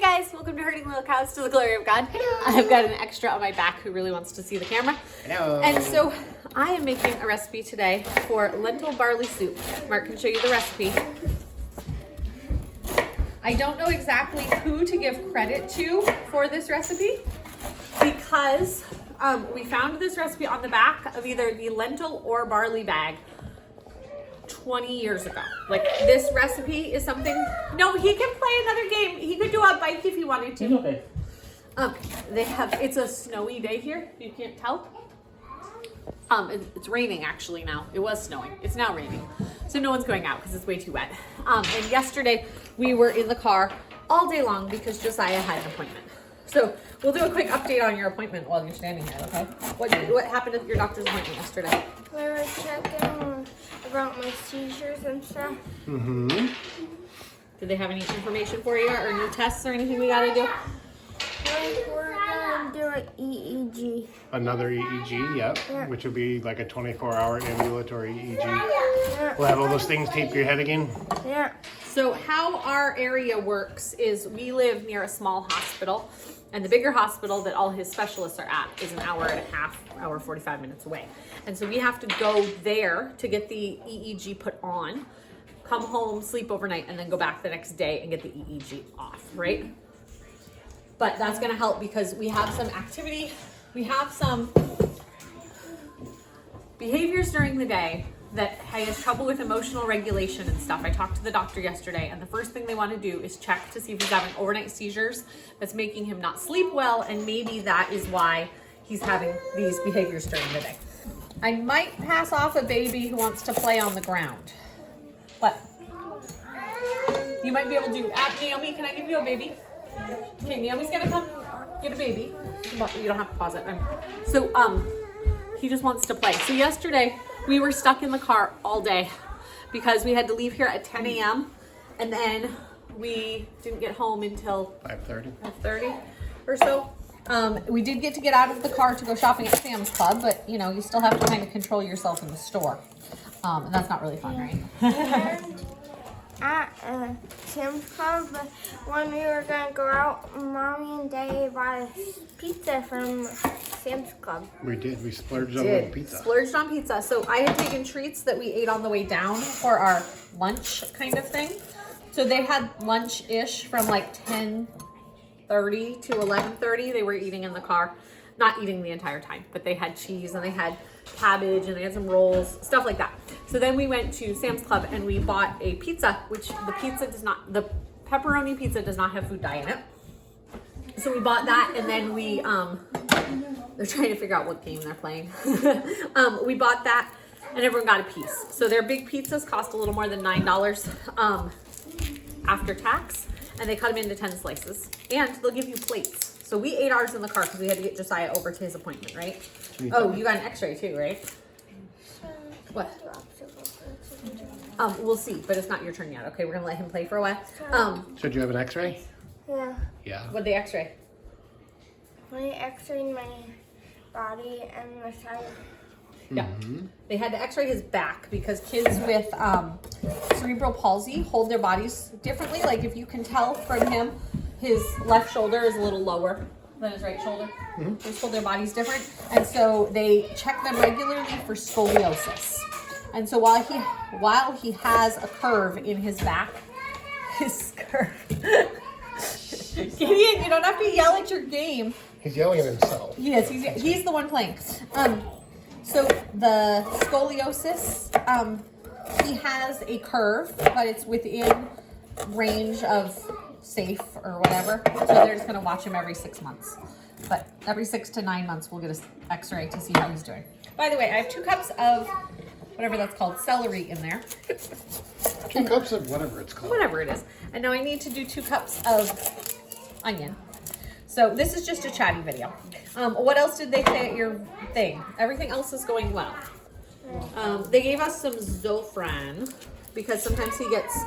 guys, welcome to Herding Little Cows to the Glory of God. I've got an extra on my back who really wants to see the camera. Hello. And so I am making a recipe today for lentil barley soup. Mark can show you the recipe. I don't know exactly who to give credit to for this recipe because we found this recipe on the back of either the lentil or barley bag 20 years ago. Like, this recipe is something. No, he can play another game. He could do a bike if he wanted to. Okay. It's a snowy day here. You can't tell. It's raining actually now. It was snowing. It's now raining. So no one's going out because it's way too wet. And yesterday we were in the car all day long because Josiah had an appointment. So we'll do a quick update on your appointment while you're standing here, okay? What happened at your doctor's appointment yesterday? We were checking about my seizures and stuff. Mm-hmm. Did they have any information for you or new tests or anything we gotta do? We're gonna do an EEG. Another EEG, yep. Yeah. Which will be like a 24-hour ambulatory EEG. Yeah. We'll have all those things taped to your head again. Yeah. So how our area works is we live near a small hospital, and the bigger hospital that all his specialists are at is an hour and a half, hour 45 minutes away. And so we have to go there to get the EEG put on, come home, sleep overnight, and then go back the next day and get the EEG off, right? But that's gonna help because we have some activity, we have some behaviors during the day that he has trouble with emotional regulation and stuff. I talked to the doctor yesterday, and the first thing they want to do is check to see if he's having overnight seizures that's making him not sleep well, and maybe that is why he's having these behaviors during the day. I might pass off a baby who wants to play on the ground. What? You might be able to, Naomi, can I give you a baby? Okay, Naomi's gonna come get a baby. But you don't have to pause it. He just wants to play. So yesterday, we were stuck in the car all day because we had to leave here at 10 a.m. and then we didn't get home until 5:30 or so. We did get to get out of the car to go shopping at Sam's Club, but you know, you still have to kind of control yourself in the store. And that's not really fun, right? At Sam's Club, when we were gonna go out, Mommy and Daddy bought us pizza from Sam's Club. We did. We splurged on a little pizza. Splurged on pizza. So I had taken treats that we ate on the way down for our lunch kind of thing. So they had lunch-ish from like 10:30 to 11:30. They were eating in the car. Not eating the entire time, but they had cheese and they had cabbage and they had some rolls, stuff like that. So then we went to Sam's Club and we bought a pizza, which the pepperoni pizza does not have food dye in it. So we bought that, and then we, they're trying to figure out what game they're playing. We bought that and everyone got a piece. So their big pizzas cost a little more than $9 after tax, and they cut them into 10 slices, and they'll give you plates. So we ate ours in the car because we had to get Josiah over to his appointment, right? Oh, you got an x-ray too, right? What? We'll see, but it's not your turn yet. Okay, we're gonna let him play for a while. So do you have an x-ray? Yeah. Yeah. What'd they x-ray? They x-rayed my body and my side. Yeah. They had to x-ray his back because kids with cerebral palsy hold their bodies differently. Like, if you can tell from him, his left shoulder is a little lower than his right shoulder. They just hold their bodies different. And so they check them regularly for scoliosis. And so while he has a curve in his back, his curve. Gideon, you don't have to yell at your game. He's yelling at himself. He is. He's the one playing. So the scoliosis, he has a curve, but it's within range of safe or whatever. So they're just going to watch him every 6 months. But every 6 to 9 months, we'll get an x-ray to see how he's doing. By the way, I have 2 cups of whatever that's called, celery in there. 2 cups of whatever it's called. Whatever it is. And now I need to do 2 cups of onion. So this is just a chatty video. What else did they say at your thing? Everything else is going well. They gave us some Zofran because sometimes he gets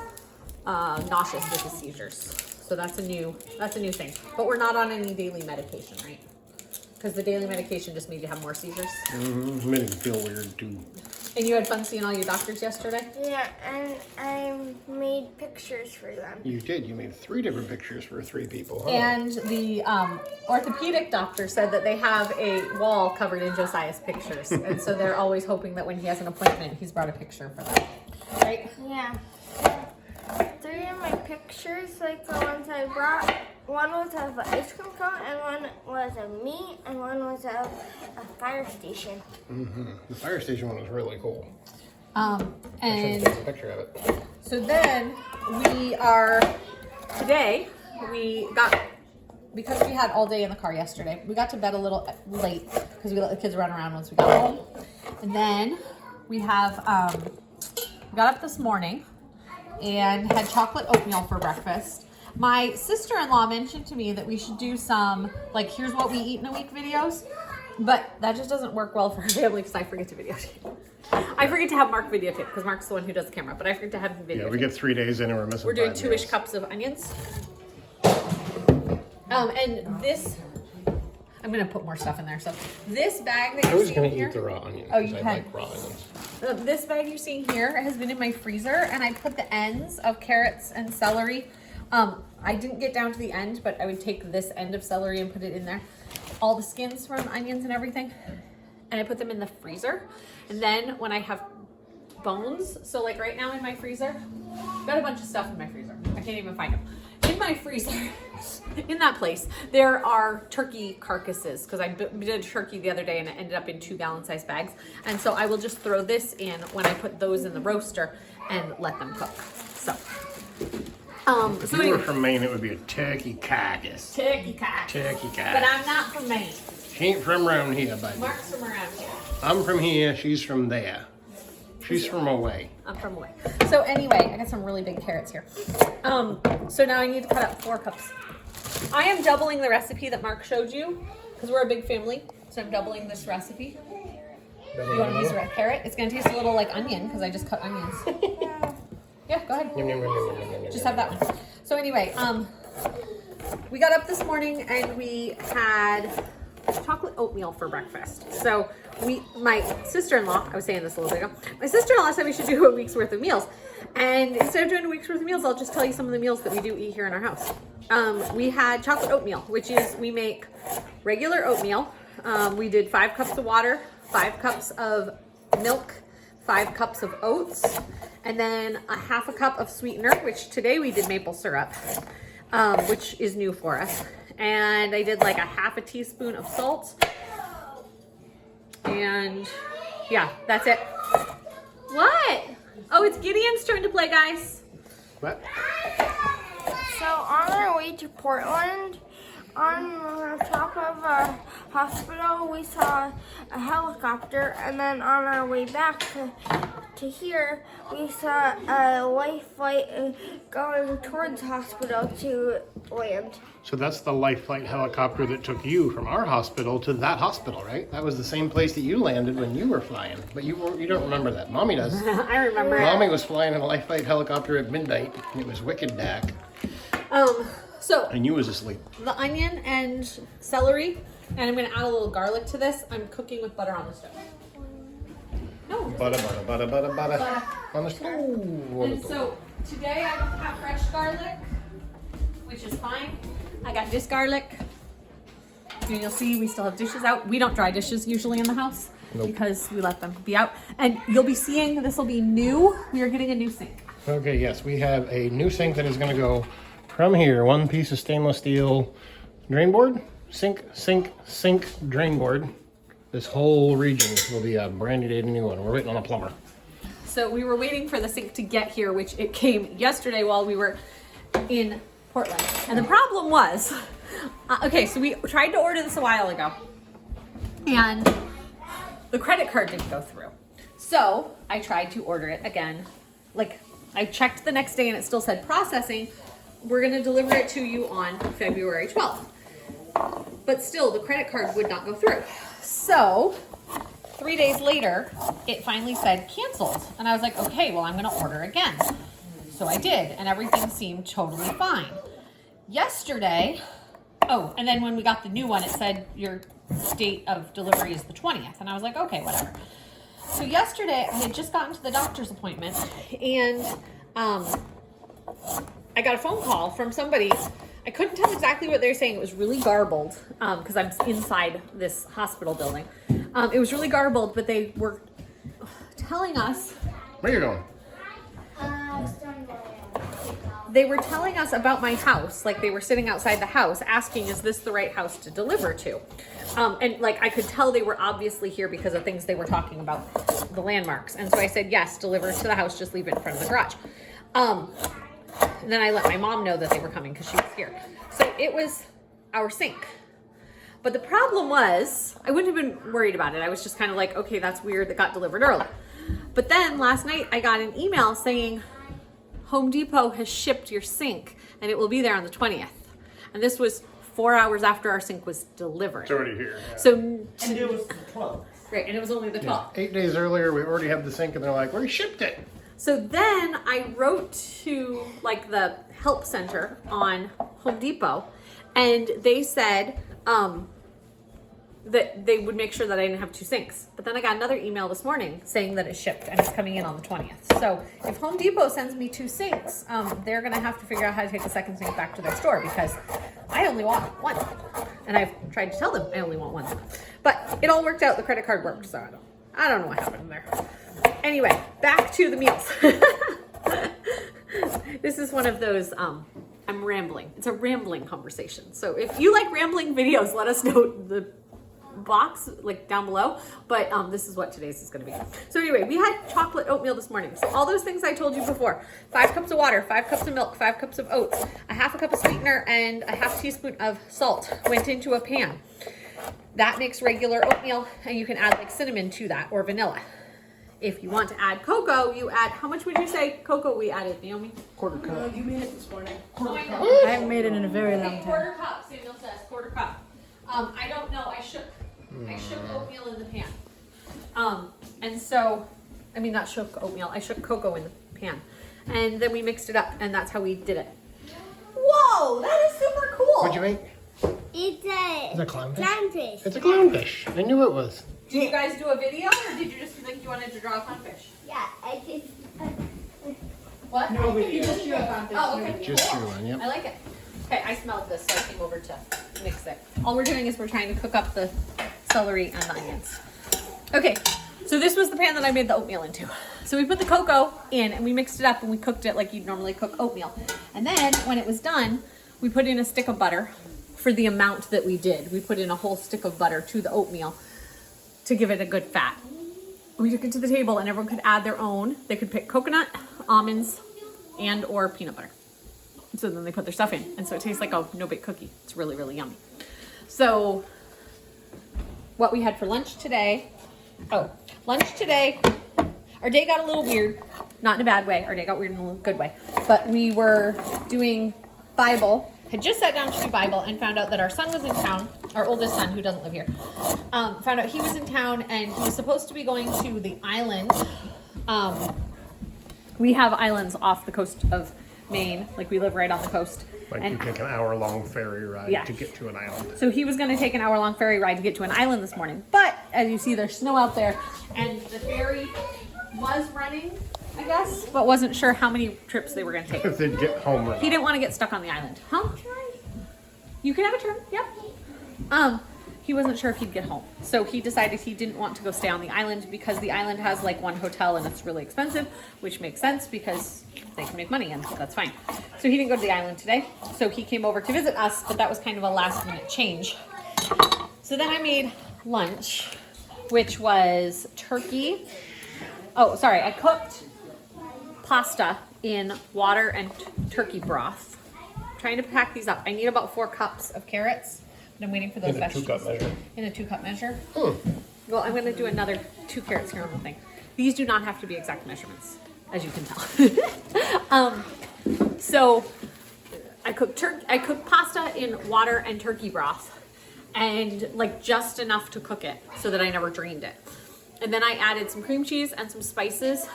nauseous with his seizures. So that's a new thing. But we're not on any daily medication, right? Because the daily medication just made you have more seizures. Made him feel weird too. And you had fun seeing all your doctors yesterday? Yeah, and I made pictures for them. You did. You made 3 different pictures for 3 people. Huh? And the orthopedic doctor said that they have a wall covered in Josiah's pictures. And so they're always hoping that when he has an appointment, he's brought a picture for them. Right? Yeah. 3 of my pictures, like the ones I brought, one was of an ice cream cone, and one was of me, and one was of a fire station. The fire station one was really cool. And Take a picture of it. so then today we got, because we had all day in the car yesterday, we got to bed a little late because we let the kids run around once we got home. And then we have, got up this morning and had chocolate oatmeal for breakfast. My sister-in-law mentioned to me that we should do some, like, here's what we eat in a week videos, but that just doesn't work well for our family because I forget to videotape. I forget to have Mark videotape because Mark's the one who does the camera, but I forget to have him videotape. Yeah, we get 3 days in and we're missing. We're doing 5 2-ish meals. cups of onions. And this, I'm gonna put more stuff in there. So this bag that I you're was seeing going to here, eat the raw onion. Oh, you 'cause can. I like raw onions. This bag you're seeing here has been in my freezer, and I put the ends of carrots and celery. I didn't get down to the end, but I would take this end of celery and put it in there. All the skins from onions and everything. And I put them in the freezer. And then when I have bones, so like right now in my freezer, I've got a bunch of stuff in my freezer. I can't even find them. In my freezer, in that place, there are turkey carcasses because I did turkey the other day and it ended up in 2 gallon-sized bags. And so I will just throw this in when I put those in the roaster and let them cook. So, If you were from Maine, it would be a turkey carcass. turkey carcass. Turkey But carcass. I'm not from Maine. She ain't from around here, buddy. Mark's from around here. I'm from here. She's from there. She's from away. I'm from away. So anyway, I got some really big carrots here. So now I need to cut up 4 cups. I am doubling the recipe that Mark showed you because we're a big family. So I'm doubling this recipe. You want to use the red carrot? It's going to taste a little like onion because I just cut onions. Yeah, go ahead. Just have that one. So anyway, we got up this morning and we had chocolate oatmeal for breakfast. So my sister-in-law, I was saying this a little bit ago, my sister-in-law said we should do a week's worth of meals. And instead of doing a week's worth of meals, I'll just tell you some of the meals that we do eat here in our house. We had chocolate oatmeal, which is, we make regular oatmeal. We did 5 cups of water, 5 cups of milk, 5 cups of oats, and then a half a cup of sweetener, which today we did maple syrup, which is new for us. And I did like a half a teaspoon of salt. And yeah, that's it. What? Oh, it's Gideon's turn to play, guys. What? So on our way to Portland, on top of a hospital, we saw a helicopter, and then on our way back to here, we saw a life flight going towards the hospital to land. So that's the life flight helicopter that took you from our hospital to that hospital, right? That was the same place that you landed when you were flying. But you don't remember that. Mommy does. I remember. Mommy was flying in a life flight helicopter at midnight, and it was wicked dark. So And you was asleep. the onion and celery, and I'm gonna add a little garlic to this. I'm cooking with butter on the stove. No. Butter. On the stove. And so today I don't have fresh garlic, which is fine. I got this garlic. And you'll see we still have dishes out. We don't dry dishes usually in the house because we let them be out. And you'll be seeing this will be new. We are getting a new sink. Okay, yes, we have a new sink that is going to go from here. 1 piece of stainless steel drain board. Sink, drain board. This whole region will be a brand new one. We're waiting on a plumber. So we were waiting for the sink to get here, which it came yesterday while we were in Portland. And the problem was, okay, so we tried to order this a while ago and the credit card didn't go through. So I tried to order it again. Like I checked the next day and it still said processing. We're gonna deliver it to you on February 12th. But still the credit card would not go through. So 3 days later, it finally said canceled. And I was like, okay, well, I'm gonna order again. So I did, and everything seemed totally fine. Yesterday, oh, and then when we got the new one, it said your date of delivery is the 20th. And I was like, okay, whatever. So yesterday I had just gotten to the doctor's appointment and I got a phone call from somebody. I couldn't tell exactly what they were saying. It was really garbled because I'm inside this hospital building. It was really garbled, but they were telling us. Where you going? They were telling us about my house. Like they were sitting outside the house asking, is this the right house to deliver to? And like I could tell they were obviously here because of things they were talking about, the landmarks. And so I said, yes, deliver to the house, just leave it in front of the garage. And then I let my mom know that they were coming because she was here. So it was our sink. But the problem was, I wouldn't have been worried about it. I was just kind of like, okay, that's weird, that got delivered early. But then last night I got an email saying, Home Depot has shipped your sink and it will be there on the 20th. And this was 4 hours after our sink was delivered. It's already here. Yeah. So, And it was the 12th. right, and it was only the 12th. 8 days earlier, we already have the sink, and they're like, we shipped it. So then I wrote to like the help center on Home Depot and they said that they would make sure that I didn't have 2 sinks. But then I got another email this morning saying that it's shipped and it's coming in on the 20th. So if Home Depot sends me 2 sinks, they're gonna have to figure out how to take the second sink back to their store because I only want 1. And I've tried to tell them I only want 1. But it all worked out, the credit card worked, so I don't know what happened there. Anyway, back to the meals. This is one of those, I'm rambling. It's a rambling conversation. So if you like rambling videos, let us know the box like down below. But this is what today's is going to be. So anyway, we had chocolate oatmeal this morning. So all those things I told you before, 5 cups of water, 5 cups of milk, 5 cups of oats, a half a cup of sweetener, and a half teaspoon of salt went into a pan. That makes regular oatmeal, and you can add like cinnamon to that or vanilla. If you want to add cocoa, you add, how much would you say cocoa we added, Naomi? Quarter cup. You made it this morning. I haven't made it in a very long Okay, time. quarter cup, Samuel says, quarter cup. I don't know, I shook oatmeal in the pan. And so, I mean not shook oatmeal, I shook cocoa in the pan. And then we mixed it up, and that's how we did it. Whoa, that is super cool. What'd you make? It's It's a clownfish? clownfish. It's a clownfish. I knew it was. Did you guys do a video, or did you just think you wanted to draw a clownfish? Yeah, I just. What? No video. Just you have Oh, okay. Just Cool. your one, yep. I like it. Okay, I smelled this, so I came over to mix it. All we're doing is we're trying to cook up the celery and the onions. Okay, so this was the pan that I made the oatmeal into. So we put the cocoa in and we mixed it up and we cooked it like you'd normally cook oatmeal. And then when it was done, we put in a stick of butter for the amount that we did. We put in a whole stick of butter to the oatmeal to give it a good fat. We took it to the table and everyone could add their own. They could pick coconut, almonds, and or peanut butter. So then they put their stuff in. And so it tastes like a no-bake cookie. It's really, really yummy. So what we had for lunch today, our day got a little weird. Not in a bad way. Our day got weird in a good way. But we were doing Bible. Had just sat down to do Bible and found out that our son was in town. Our oldest son, who doesn't live here, found out he was in town and he was supposed to be going to the island. We have islands off the coast of Maine, like we live right on the coast. Like and you take an hour-long ferry ride Yeah. to get to an island. so he was going to take an hour-long ferry ride to get to an island this morning. But as you see, there's snow out there, and the ferry was running, I guess, but wasn't sure how many trips they were going to take. If they'd get home or He not. didn't want to get stuck on the island. Huh? You can have a turn. Yep. He wasn't sure if he'd get home. So he decided he didn't want to go stay on the island because the island has like one hotel and it's really expensive, which makes sense because they can make money and that's fine. So he didn't go to the island today. So he came over to visit us, but that was kind of a last minute change. So then I made lunch, which was turkey. Oh, sorry. I cooked pasta in water and turkey broth. I'm trying to pack these up. I need about 4 cups of carrots. But I'm waiting for those In a 2 vegetables. cup measure. In a 2 cup measure? Well, I'm going to do another 2 carrots here on the thing. These do not have to be exact measurements, as you can tell. So I cooked pasta in water and turkey broth, and like just enough to cook it so that I never drained it. And then I added some cream cheese and some spices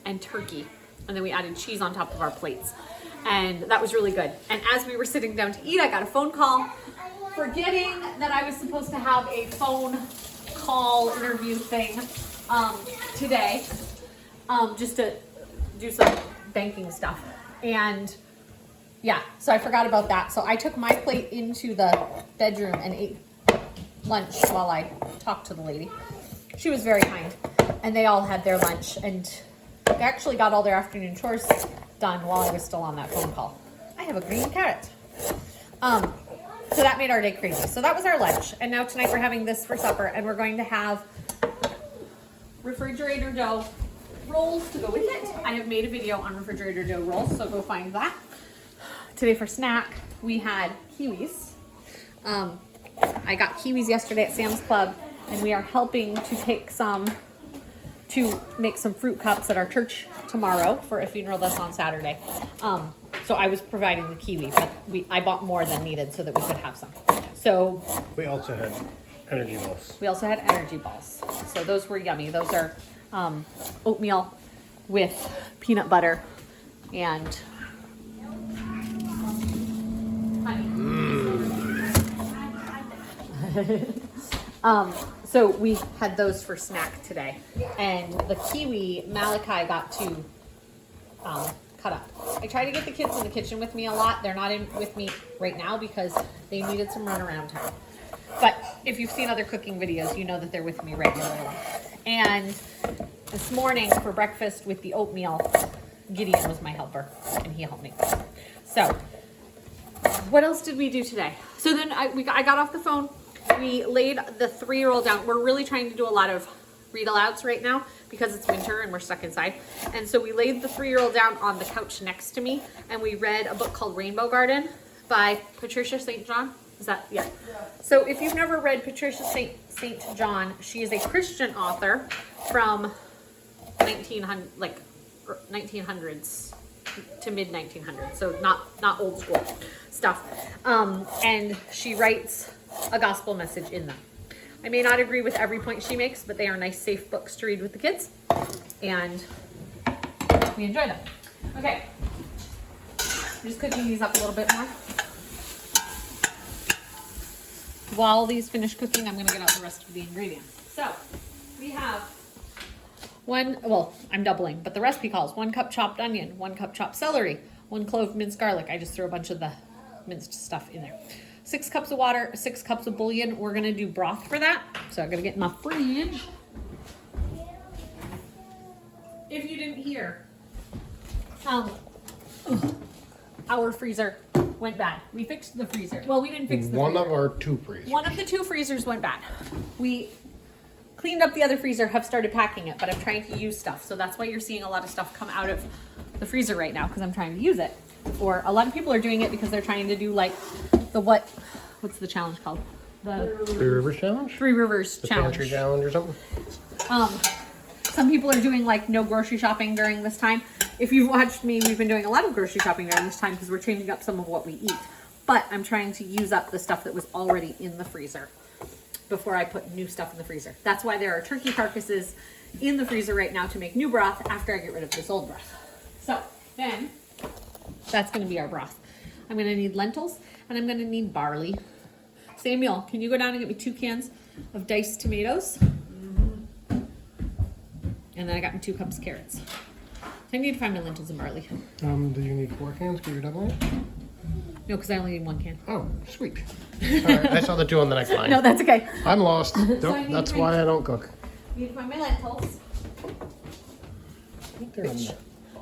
and turkey, and then we added cheese on top of our plates, and that was really good. And as we were sitting down to eat, I got a phone call, forgetting that I was supposed to have a phone call interview thing today, just to do some banking stuff. And yeah, so I forgot about that. So I took my plate into the bedroom and ate lunch while I talked to the lady. She was very kind, and they all had their lunch, and they actually got all their afternoon chores done while I was still on that phone call. I have a green carrot. So that made our day crazy. So that was our lunch, and now tonight we're having this for supper, and we're going to have refrigerator dough rolls to go with it. I have made a video on refrigerator dough rolls, so go find that. Today for snack, we had kiwis. I got kiwis yesterday at Sam's Club, and we are helping to take some to make some fruit cups at our church tomorrow for a funeral that's on Saturday. So I was providing the kiwi, but I bought more than needed so that we could have some. So We also had energy balls. we also had energy balls. So those were yummy. Those are oatmeal with peanut butter and honey. So we had those for snack today. And the kiwi, Malachi got to cut up. I try to get the kids in the kitchen with me a lot. They're not in with me right now because they needed some runaround time. But if you've seen other cooking videos, you know that they're with me regularly. And this morning for breakfast with the oatmeal, Gideon was my helper, and he helped me. So, what else did we do today? So then I got off the phone. We laid the 3-year-old down. We're really trying to do a lot of read alouds right now because it's winter and we're stuck inside. And so we laid the 3-year-old down on the couch next to me, and we read a book called Rainbow Garden by Patricia St. John. Is that, yeah. So if you've never read Patricia St. John, she is a Christian author from 1900s to mid 1900s. So not old school stuff. And she writes a gospel message in them. I may not agree with every point she makes, but they are nice, safe books to read with the kids. And we enjoy them. Okay. I'm just cooking these up a little bit more. While these finish cooking, I'm going to get out the rest of the ingredients. So, we have I'm doubling, but the recipe calls 1 cup chopped onion, 1 cup chopped celery, 1 clove minced garlic. I just threw a bunch of the minced stuff in there. 6 cups of water, 6 cups of bouillon. We're going to do broth for that. So I'm going to get in my fridge. If you didn't hear, our freezer went bad. We fixed the freezer. Well, we didn't fix the One freezer. of our 2 freezers. One of the 2 freezers went bad. We cleaned up the other freezer, have started packing it, but I'm trying to use stuff. So that's why you're seeing a lot of stuff come out of the freezer right now, because I'm trying to use it. Or a lot of people are doing it because they're trying to do like the what's the challenge called? The 3 Rivers Challenge? 3 Rivers The challenge. Pantry Challenge or something? Some people are doing like no grocery shopping during this time. If you've watched me, we've been doing a lot of grocery shopping during this time because we're changing up some of what we eat. But I'm trying to use up the stuff that was already in the freezer before I put new stuff in the freezer. That's why there are turkey carcasses in the freezer right now to make new broth after I get rid of this old broth. So then that's going to be our broth. I'm going to need lentils and I'm going to need barley. Samuel, can you go down and get me 2 cans of diced tomatoes? And then I got me 2 cups of carrots. I need to find my lentils and barley. Do you need 4 cans? Can you double it? No, because I only need 1 can. Oh, sweet. Sorry, I saw the 2 on the next line. No, that's okay. I'm lost. I Don't, need that's my- why I don't cook. I need to find my lentils. They're in there.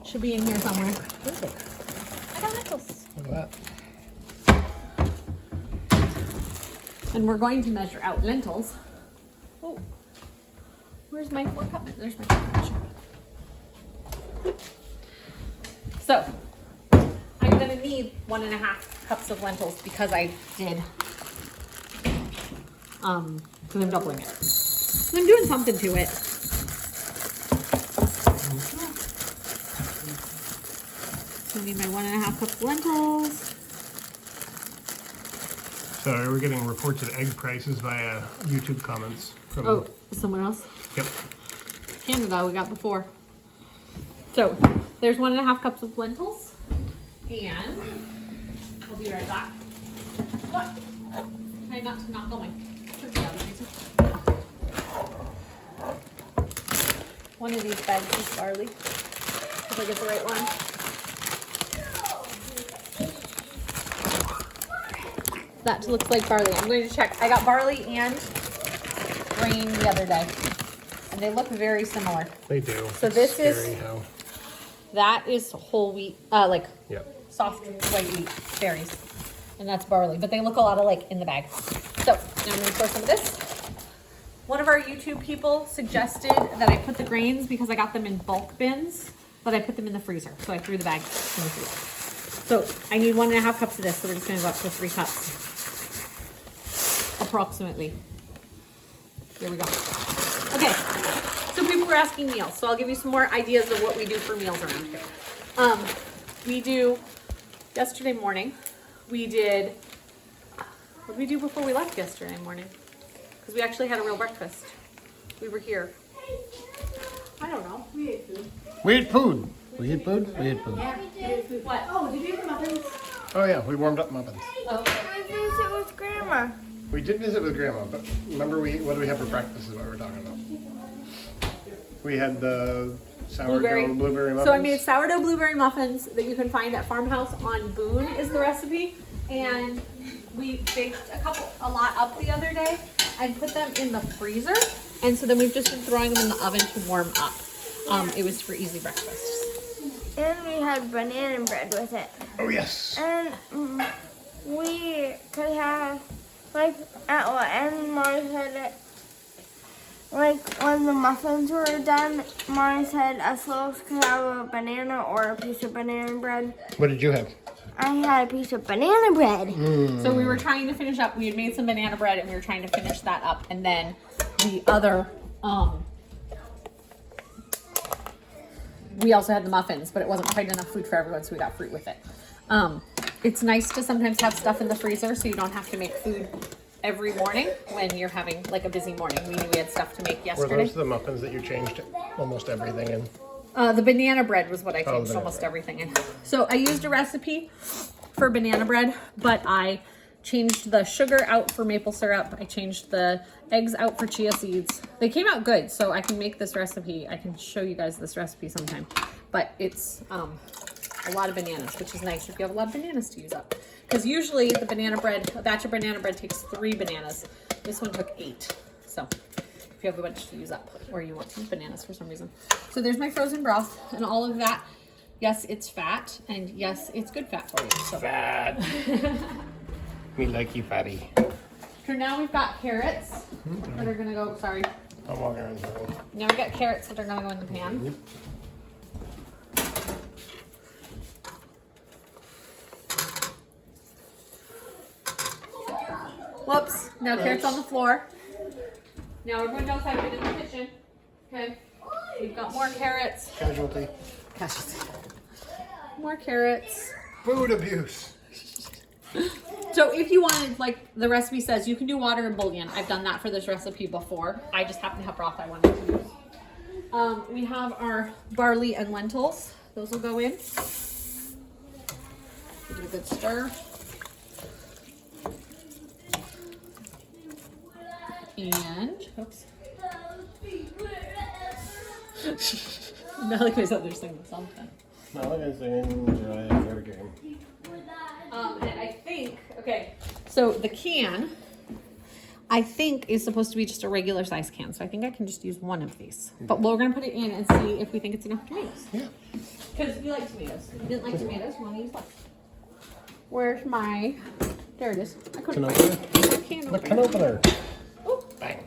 Should be in here somewhere. Perfect. I got lentils. Look at that. And we're going to measure out lentils. Oh, where's my 4 cup? There's my 4 cup measure. So, I'm going to need 1.5 cups of lentils because I did, because I'm doubling it. So I'm doing something to it. So I need my 1.5 cups of lentils. Sorry, we're getting reports of egg prices via YouTube comments. From, Oh, someone else? Yep. Canada, we got before. So, there's 1.5 cups of lentils. And we'll be right back. What? Try not to knock on my turkey out of the freezer. one of these bags is barley. If I get the right one. That looks like barley. I'm going to check. I got barley and grain the other day. And they look very similar. They do. So It's this scary is- how. That is whole wheat, like Yep. soft white wheat berries. And that's barley. But they look a lot alike in the bag. So now I'm going to pour some of this. One of our YouTube people suggested that I put the grains because I got them in bulk bins, but I put them in the freezer. So I threw the bag in the freezer. So I need 1.5 cups of this. So we're just going to go up to 3 cups. Approximately. There we go. Okay. So people were asking meals. So I'll give you some more ideas of what we do for meals around here. We do, yesterday morning, we did, what did we do before we left yesterday morning? Because we actually had a real breakfast. We were here. I don't know. We ate food. We ate food. We ate food. We ate food. Yeah, we ate food. What? Oh, did you eat the muffins? Oh yeah, we warmed up muffins. Oh, I visit with Grandma. We did visit with Grandma, but remember what do we have for breakfast is what we're talking about. We had the sourdough blueberry muffins. So I made sourdough blueberry muffins that you can find at Farmhouse on Boone is the recipe. And we baked a lot up the other day and put them in the freezer. And so then we've just been throwing them in the oven to warm up. It was for easy breakfast. And we had banana bread with it. Oh yes. And we could have, like, at the end, Mari said it, like, when the muffins were done, Mari said us littles could have a banana or a piece of banana bread. What did you have? I had a piece of banana bread. So we were trying to finish up. We had made some banana bread and we were trying to finish that up. And then the other, we also had the muffins, but it wasn't quite enough food for everyone, so we got fruit with it. It's nice to sometimes have stuff in the freezer so you don't have to make food every morning when you're having like a busy morning. We knew we had stuff to make Were yesterday. those the muffins that you changed almost everything in? The banana bread was what I changed banana almost bread. everything in. So I used a recipe for banana bread, but I changed the sugar out for maple syrup. I changed the eggs out for chia seeds. They came out good, so I can make this recipe. I can show you guys this recipe sometime. But it's a lot of bananas, which is nice if you have a lot of bananas to use up. Because usually the banana bread, a batch of banana bread takes 3 bananas. This one took 8. So if you have a bunch to use up, or you want to use bananas for some reason. So there's my frozen broth and all of that. Yes, it's fat, and yes, it's good fat for you. So. Fat. Me like you fatty. So now we've got carrots that are gonna go, sorry. I'm walking around the circle. Now we've got carrots that are gonna go in the pan. Yep. Whoops, now carrots on the floor. Now we're going outside and in the kitchen. Okay, we've got more carrots. Casualty. More carrots. Food abuse. So if you wanted, like the recipe says, you can do water and bouillon. I've done that for this recipe before. I just happen to have broth I wanted to use. We have our barley and lentils. Those will go in. Give it a good stir. And, oops. Malika's out there singing something. No, I'm singing for the game. And I think, okay, so the can, I think is supposed to be just a regular size can. So I think I can just use one of these. But we're going to put it in and see if we think it's enough tomatoes. Yeah. Because you like tomatoes. If you didn't like tomatoes, you want to use less. Where's my, there it is. I couldn't Can find opener? it. Can The opener. can opener. Oh, Bang.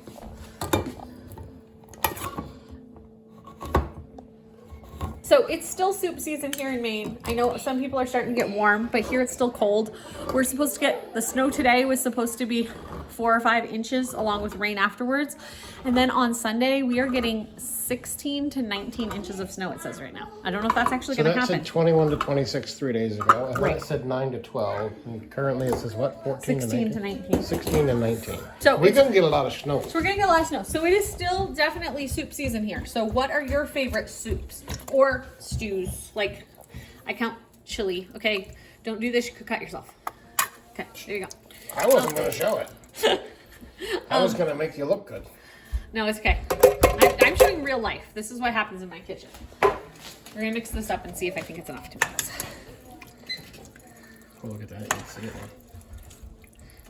so it's still soup season here in Maine. I know some people are starting to get warm, but here it's still cold. We're supposed to get, the snow today was supposed to be 4 or 5 inches along with rain afterwards. And then on Sunday, we are getting 16 to 19 inches of snow, it says right now. I don't know if that's actually So going to that happen. said 21 to 26 3 days ago. I thought Right. it said 9 to 12. And currently it says what? 14 16 to to 19? 19. 16 and 19. So we're it's- going to get a lot of snow. So we're gonna get a lot of snow. So it is still definitely soup season here. So what are your favorite soups or stews? Like, I count chili. Okay, don't do this. You could cut yourself. Okay, there you go. I wasn't going to show it. I was going to make you look good. No, it's okay. I'm showing real life. This is what happens in my kitchen. We're gonna mix this up and see if I think it's enough tomatoes. Oh, look at that. You can see it.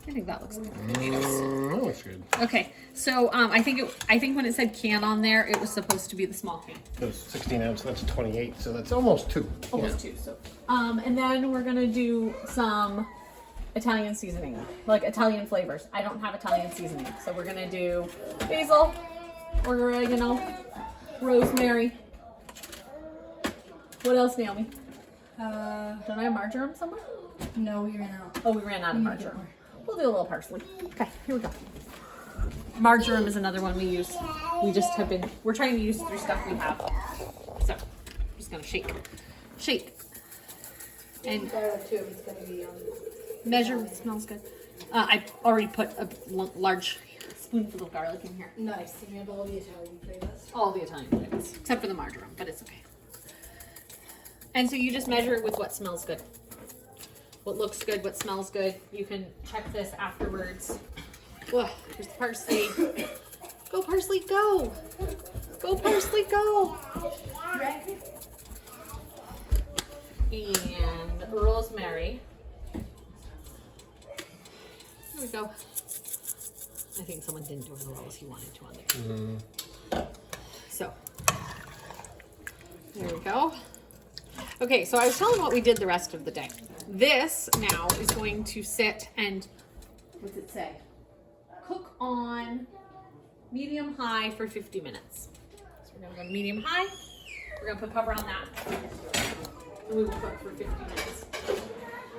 I think that looks good. That looks good. Okay, so I think when it said can on there, it was supposed to be the small can. That's 16 ounce. That's 28. So that's almost 2. Almost 2. So, and then we're gonna do some Italian seasoning, like Italian flavors. I don't have Italian seasoning, so we're gonna do basil, oregano, rosemary. What else, Naomi? Don't I have marjoram somewhere? No, we ran out. Oh, we ran out of marjoram. We'll do a little parsley. Okay, here we go. Marjoram is another one we use. We're trying to use through stuff we have. So, I'm just gonna shake. And Garlic too, it's gonna be on. measure, it smells good. I already put a large spoonful of garlic in here. Nice, and you have all the Italian flavors. All the Italian flavors, except for the marjoram, but it's okay. And so you just measure it with what smells good. What looks good, what smells good. You can check this afterwards. Ugh, here's the parsley. Go parsley, go! Go parsley, go! And rosemary. There we go. I think someone didn't do as well as he wanted to on there. So, there we go. Okay, so I was telling what we did the rest of the day. This now is going to sit and, what's it say? Cook on medium high for 50 minutes. So we're gonna go medium high. We're gonna put cover on that. And we will cook for 50 minutes.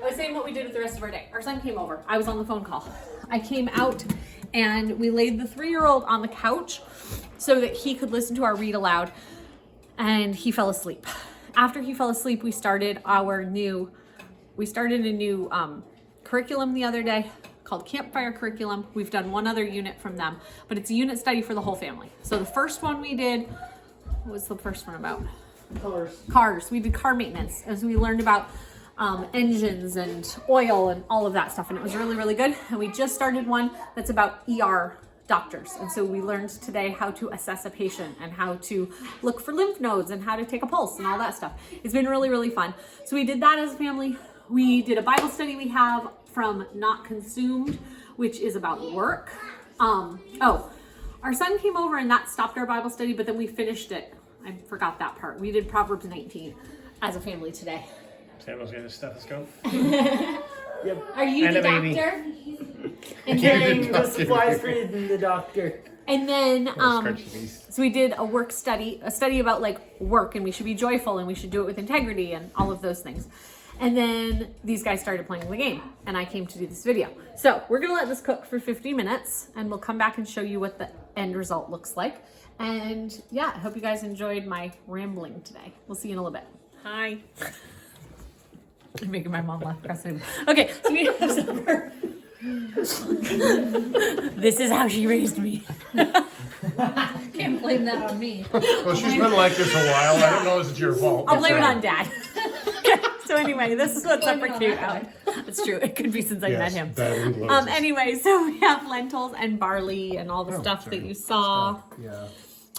I was saying what we did with the rest of our day. Our son came over. I was on the phone call. I came out and we laid the 3-year-old on the couch so that he could listen to our read aloud, and he fell asleep. After he fell asleep, we started a new curriculum the other day called Campfire Curriculum. We've done one other unit from them, but it's a unit study for the whole family. So the first one we did, what was the first one about? Cars. We did car maintenance, as we learned about engines and oil and all of that stuff, and it was really, really good. And we just started one that's about ER doctors, and so we learned today how to assess a patient and how to look for lymph nodes and how to take a pulse and all that stuff. It's been really, really fun. So we did that as a family. We did a Bible study we have from Not Consumed, which is about work. Our son came over and that stopped our Bible study, but then we finished it. I forgot that part. We did Proverbs 19 as a family today. Samuel's got his stethoscope. Yep. Are you And the a baby. doctor? And then the supplies for the doctor. And then, Scratchy face. so we did a study about like work, and we should be joyful and we should do it with integrity and all of those things. And then these guys started playing the game, and I came to do this video. So we're gonna let this cook for 50 minutes, and we'll come back and show you what the end result looks like. And yeah, I hope you guys enjoyed my rambling today. We'll see you in a little bit. Hi. I'm making my mom laugh. Okay, so we have supper. This is how she raised me. Can't blame that on me. Well, she's been like this a while. I don't know if it's your fault. I'll blame it on Dad. So anyway, this is what supper came out. That's true. It could be since I met him. Anyway, so we have lentils and barley and all the stuff that you saw. Yeah.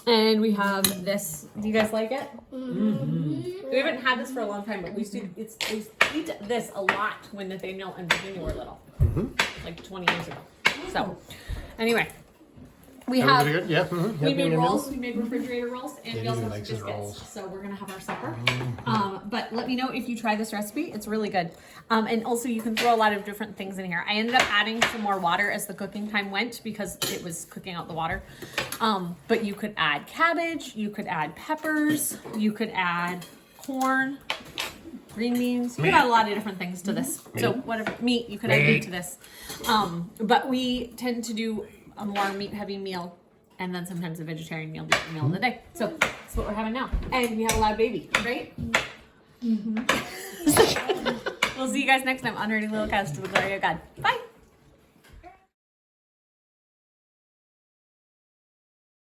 And we have this. Do you guys like it? Mm-hmm. We haven't had this for a long time, but we eat this a lot when Nathaniel and Virginia were little, like 20 years ago. So, anyway, we have. Good? Yeah. Mm-hmm. We made rolls. We made refrigerator rolls, and we also have likes his biscuits. rolls. So we're gonna have our supper. But let me know if you try this recipe. It's really good. And also you can throw a lot of different things in here. I ended up adding some more water as the cooking time went because it was cooking out the water. But you could add cabbage. You could add peppers. You could add corn, green beans. You could add a lot of different things to this. So whatever meat, you could add meat to this. But we tend to do a more meat-heavy meal, and then sometimes a vegetarian meal of the day. So that's what we're having now. And we have a loud baby, right? Mm-hmm. We'll see you guys next time on Hurting Little Cows to the Glory of God. Bye.